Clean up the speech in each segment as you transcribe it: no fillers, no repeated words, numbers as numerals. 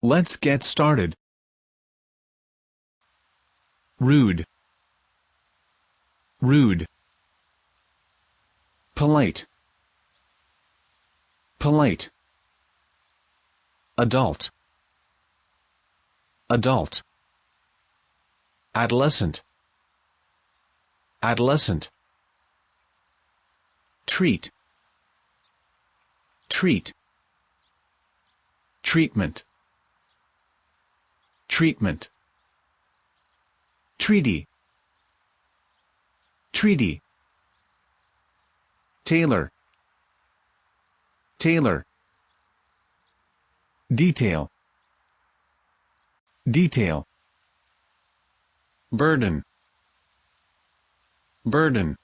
Let's get started. Rude. Rude. Polite. Polite. Adult. Adult. Adolescent. Adolescent. Treat. Treat. Treatment. Treatment. Treaty. Treaty. Tailor. Tailor. Detail. Detail. Burden. Burden.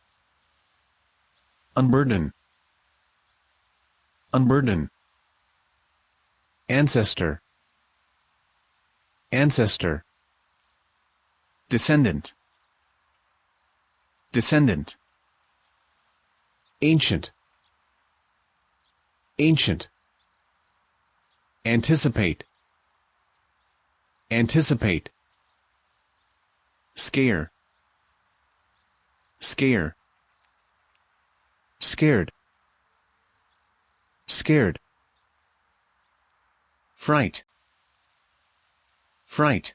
Unburden. Unburden. Ancestor. Ancestor. Descendant. Descendant. Ancient. Ancient. Anticipate. Anticipate. Scare. Scare. Scared. Scared. Fright. Fright.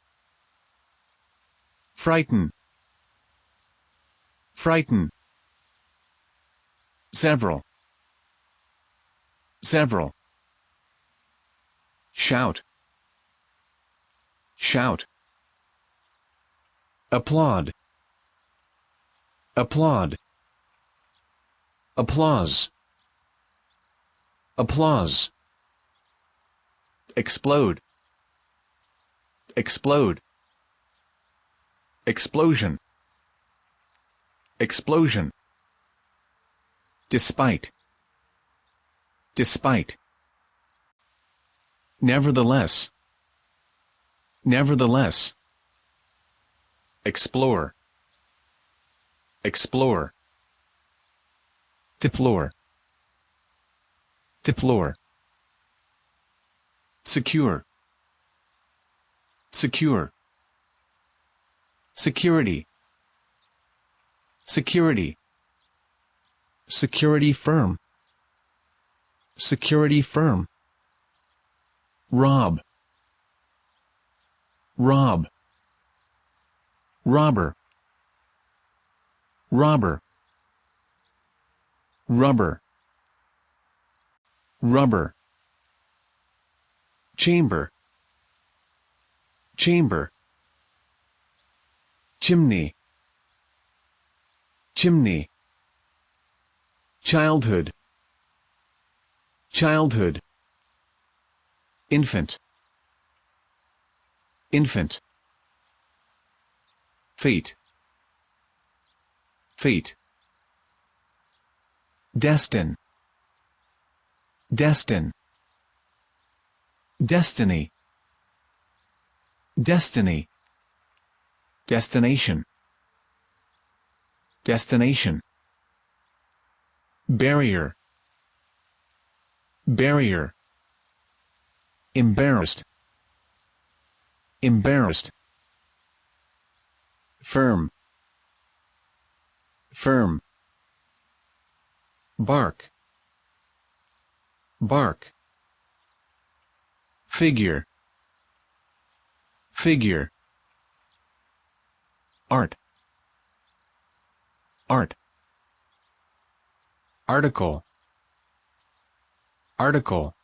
Frighten. Frighten. Several. Several. Shout. Shout. Applaud. Applaud. Applause. Applause. Explode. Explode. Explosion. Explosion. Despite. Despite. Nevertheless. Nevertheless. Explore. Explore. Deplore. Deplore. Secure. Secure. Security. Security. Security firm. Security firm. Rob. Rob. Robber. Robber. Rubber. Rubber. Chamber. Chamber. Chimney. Chimney. Childhood. Childhood. Infant. Infant. Fate. Fate. Destin. Destin. Destiny. Destiny. Destination. Destination. Barrier. Barrier. Embarrassed. Embarrassed. Firm. Firm. Bark. Bark. Figure. Figure. Art. Art. Article. Article.